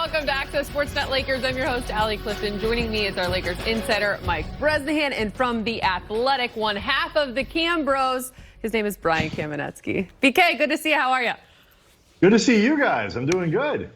welcome back to Sportsnet Lakers. I'm your host, Allie Clifton. Joining me is our Lakers insider, Mike Bresnahan, and from The Athletic, one half of the Cam Bros. His name is Brian Kamenetsky. BK, good to see you. How are you? Good to see you guys. I'm doing good.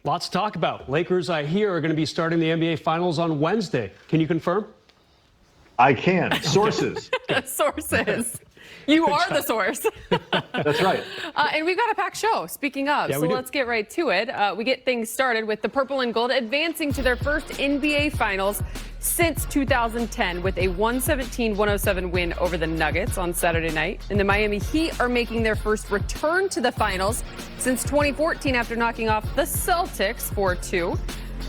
Lots to talk about. Lakers, I hear, are going to be starting the NBA Finals on Wednesday. Can you confirm? I can. Sources. Sources. You are the source. That's right. And we've got a packed show, speaking of. Yeah, so let's get right to it. We get things started with the Purple and Gold advancing to their first NBA Finals since 2010 with a 117-107 win over the Nuggets on Saturday night. And the Miami Heat are making their first return to the Finals since 2014 after knocking off the Celtics 4-2.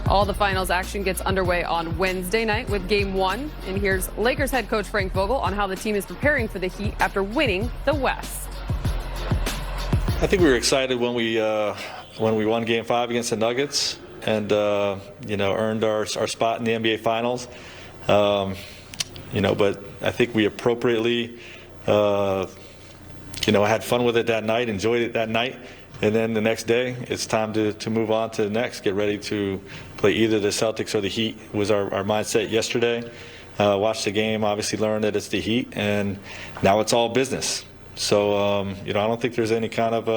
All the finals action gets underway on Wednesday night with Game 1. And here's Lakers head coach Frank Vogel on how the team is preparing for the Heat after winning the West. I think we were excited when we won Game 5 against the Nuggets and earned our spot in the NBA Finals. But I think we appropriately had fun with it that night, enjoyed it that night. And then the next day, it's time to move on to the next, get ready to play either the Celtics or the Heat was our mindset yesterday. Watched the game, obviously learned that it's the Heat, and now it's all business. So, I don't think there's any kind of,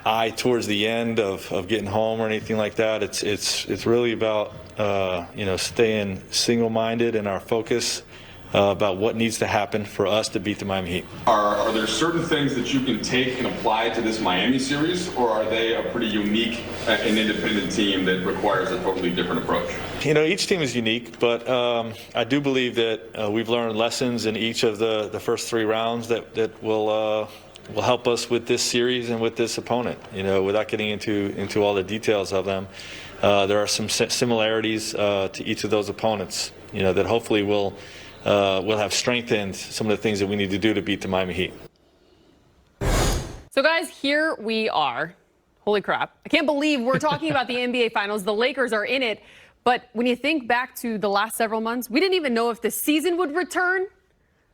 eye towards the end of getting home or anything like that. It's really about, staying single-minded in our focus about what needs to happen for us to beat the Miami Heat. Are there certain things that you can take and apply to this Miami series, or are they a pretty unique and independent team that requires a totally different approach? Each team is unique, but I do believe that we've learned lessons in each of the first 3 rounds that will help us with this series and with this opponent. Without getting into all the details of them, there are some similarities to each of those opponents. That hopefully will have strengthened some of the things that we need to do to beat the Miami Heat. So, guys, here we are. Holy crap. I can't believe we're talking about the NBA Finals. The Lakers are in it. But when you think back to the last several months, we didn't even know if the season would return.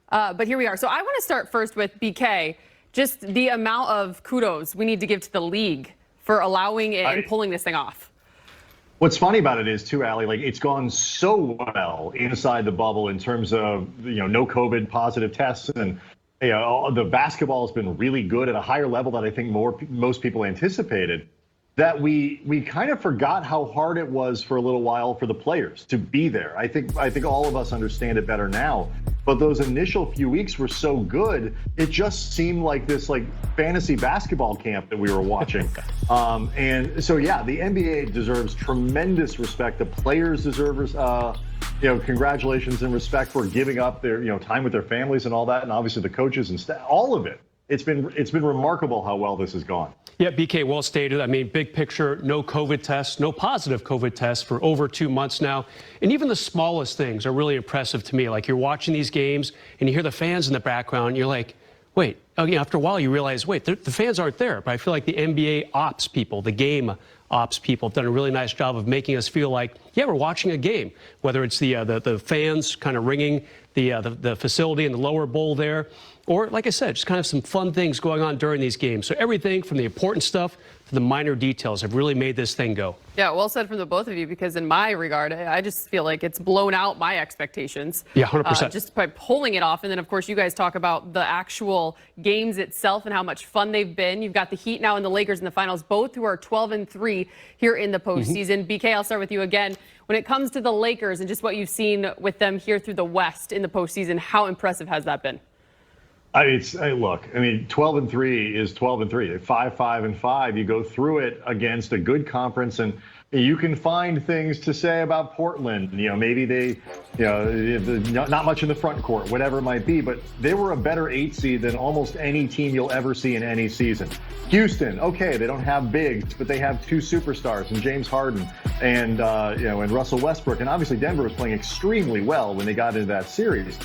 But here we are. So I want to start first with BK. Just the amount of kudos we need to give to the league for allowing it and pulling this thing off. What's funny about it is, too, Allie, it's gone so well inside the bubble in terms of, no COVID positive tests. And, the basketball has been really good at a higher level than I think most people anticipated, that we kind of forgot how hard it was for a little while for the players to be there. I think all of us understand it better now. But those initial few weeks were so good, it just seemed like this fantasy basketball camp that we were watching. And so, yeah, the NBA deserves tremendous respect. The players deserve, congratulations and respect for giving up their, time with their families and all that. And obviously the coaches and staff, all of it. It's been remarkable how well this has gone. Yeah, BK, well stated. I mean, big picture, no COVID tests, no positive COVID tests for over 2 months now. And even the smallest things are really impressive to me. Like, you're watching these games and you hear the fans in the background and you're like, wait, after a while you realize, wait, the fans aren't there. But I feel like the NBA ops people, the game ops people have done a really nice job of making us feel like, yeah, we're watching a game, whether it's the fans kind of ringing the facility in the lower bowl there, or, like I said, just kind of some fun things going on during these games. So everything from the important stuff to the minor details have really made this thing go. Yeah, well said from the both of you, because in my regard, I just feel like it's blown out my expectations. Yeah, 100%. Just by pulling it off. And then, of course, you guys talk about the actual games itself and how much fun they've been. You've got the Heat now and the Lakers in the finals, both who are 12-3 here in the postseason. BK, I'll start with you again. When it comes to the Lakers and just what you've seen with them here through the West in the postseason, how impressive has that been? Look, 12-3 is 12-3. 5-5-5. You go through it against a good conference, and you can find things to say about Portland. Maybe they, not much in the front court, whatever it might be, but they were a better 8 seed than almost any team you'll ever see in any season. Houston, okay, they don't have bigs, but they have 2 superstars, and James Harden and Russell Westbrook, and obviously Denver was playing extremely well when they got into that series.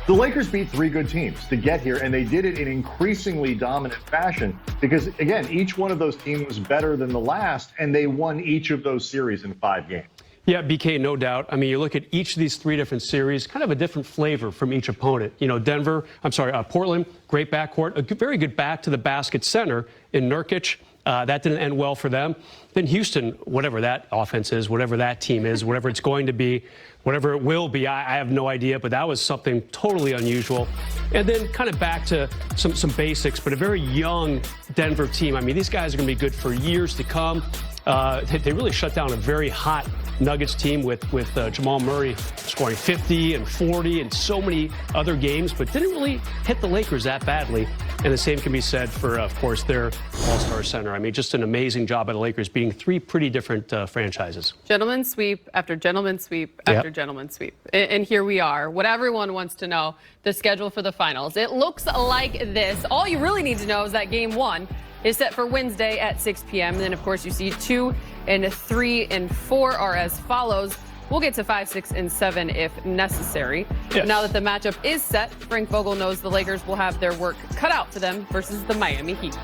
The Lakers beat 3 good teams to get here, and they did it in increasingly dominant fashion because, again, each one of those teams was better than the last, and they won each of those series in 5 games. Yeah, BK, no doubt. I mean, you look at each of these 3 different series, kind of a different flavor from each opponent. Portland, great backcourt, a very good back to the basket center in Nurkic That didn't end well for them. Then Houston, whatever that offense is, whatever that team is, whatever it's going to be, whatever it will be, I have no idea, but that was something totally unusual. And then kind of back to some basics, but a very young Denver team. I mean, these guys are going to be good for years to come. They really shut down a very hot Nuggets team with Jamal Murray scoring 50 and 40 and so many other games, but didn't really hit the Lakers that badly. And the same can be said for, of course, their all-star center. I mean, just an amazing job by the Lakers being three pretty different franchises. Gentlemen sweep after gentleman sweep after gentleman sweep. And here we are. What everyone wants to know, the schedule for the finals. It looks like this. All you really need to know is that game 1 is set for Wednesday at 6 p.m. And then, of course, you see 2 and 3 and 4 are as follows. We'll get to 5, 6, and 7 if necessary. Yes. Now that the matchup is set, Frank Vogel knows the Lakers will have their work cut out for them versus the Miami Heat.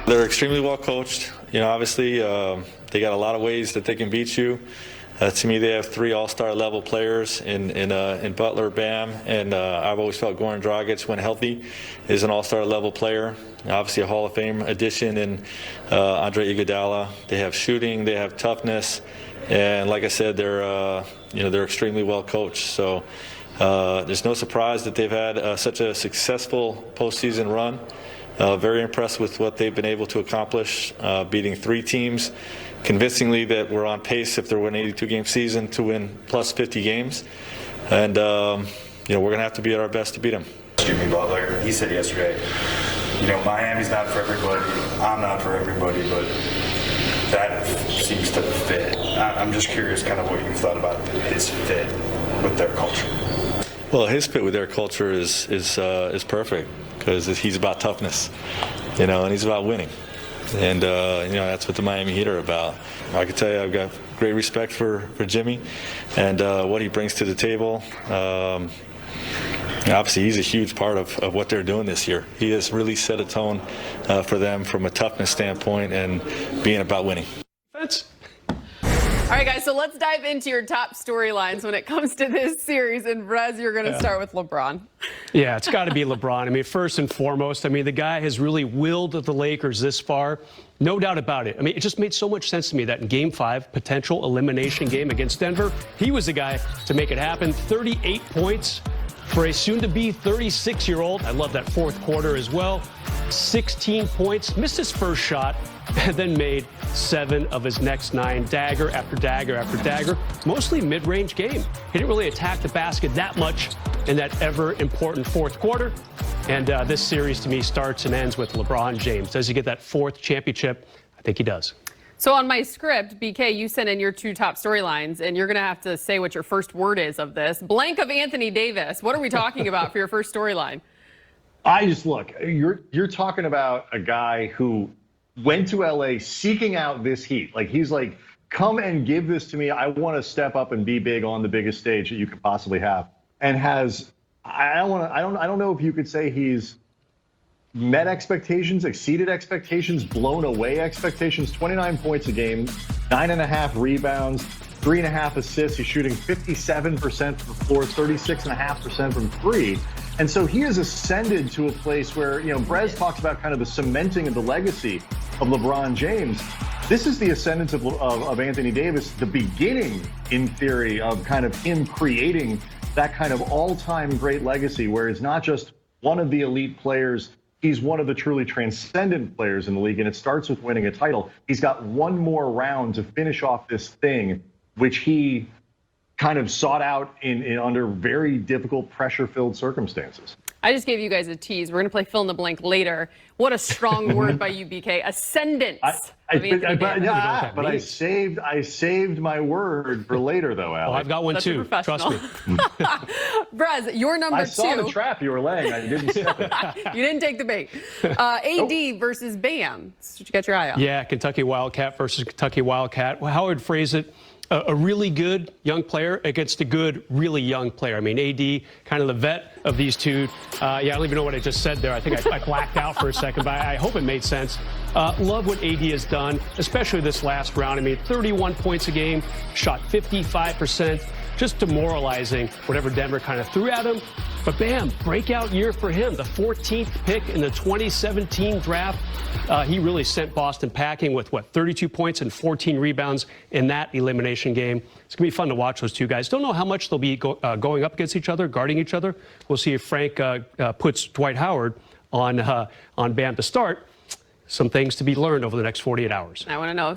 They're extremely well coached. You know, obviously, they got a lot of ways that they can beat you. To me, they have 3 all-star level players in Butler, Bam, and I've always felt Goran Dragic, when healthy, is an all-star level player. Obviously, a Hall of Fame addition in Andre Iguodala. They have shooting, they have toughness, and like I said, they're extremely well coached. So there's no surprise that they've had such a successful postseason run. Very impressed with what they've been able to accomplish, beating 3 teams convincingly that we're on pace, if they're an 82-game season, to win plus 50 games. And, we're going to have to be at our best to beat them. Jimmy Butler, he said yesterday, Miami's not for everybody, I'm not for everybody, but that seems to fit. I'm just curious kind of what you thought about his fit with their culture. Well, his fit with their culture is perfect, because he's about toughness, and he's about winning. And, that's what the Miami Heat are about. I can tell you I've got great respect for Jimmy and what he brings to the table. Obviously, he's a huge part of what they're doing this year. He has really set a tone for them from a toughness standpoint and being about winning. All right, guys, so let's dive into your top storylines when it comes to this series. And, Brez, you're going to start with LeBron. Yeah, it's got to be LeBron. I mean, first and foremost, the guy has really willed the Lakers this far. No doubt about it. I mean, it just made so much sense to me that in Game 5, potential elimination game against Denver, he was the guy to make it happen. 38 points for a soon-to-be 36-year-old. I love that fourth quarter as well. 16 points, missed his first shot, and then made 7 of his next 9, dagger after dagger after dagger. Mostly mid-range game. He didn't really attack the basket that much in that ever-important fourth quarter. And this series, to me, starts and ends with LeBron James. Does he get that 4th championship? I think he does. So on my script, BK, you sent in your 2 top storylines, and you're going to have to say what your first word is of this. Blank of Anthony Davis. What are we talking about for your first storyline? Look, you're talking about a guy who went to LA seeking out this heat. Like, he's like, come and give this to me. I want to step up and be big on the biggest stage that you could possibly have. And I don't know if you could say he's met expectations, exceeded expectations, blown away expectations. 29 points a game, 9.5 rebounds, 3.5 assists. He's shooting 57% from the floor, 36.5% from 3. And so he has ascended to a place where, Brez talks about kind of the cementing of the legacy of LeBron James. This is the ascendance of Anthony Davis, the beginning, in theory, of kind of him creating that kind of all-time great legacy, where it's not just one of the elite players, he's one of the truly transcendent players in the league, and it starts with winning a title. He's got one more round to finish off this thing, which he kind of sought out in under very difficult, pressure-filled circumstances. I just gave you guys a tease. We're going to play fill in the blank later. What a strong word by you, BK. Ascendance. But I saved my word for later, though, Alex. Oh, I've got one too. Trust me. Brez, your number 2. I saw the trap you were laying. I didn't step it. You didn't take the bait. AD versus Bam. That's what you got your eye on. Yeah, Kentucky Wildcat versus Kentucky Wildcat. Well, how I would phrase it, a really good young player against a good, really young player. I mean, AD, kind of the vet of these two. I don't even know what I just said there. I think I blacked out for a second, but I hope it made sense. Love what AD has done, especially this last round. I mean, 31 points a game, shot 55%, just demoralizing whatever Denver kind of threw at him. But Bam, breakout year for him. The 14th pick in the 2017 draft. He really sent Boston packing with, 32 points and 14 rebounds in that elimination game. It's going to be fun to watch those two guys. Don't know how much they'll be going up against each other, guarding each other. We'll see if Frank puts Dwight Howard on Bam to start. Some things to be learned over the next 48 hours. I want to know.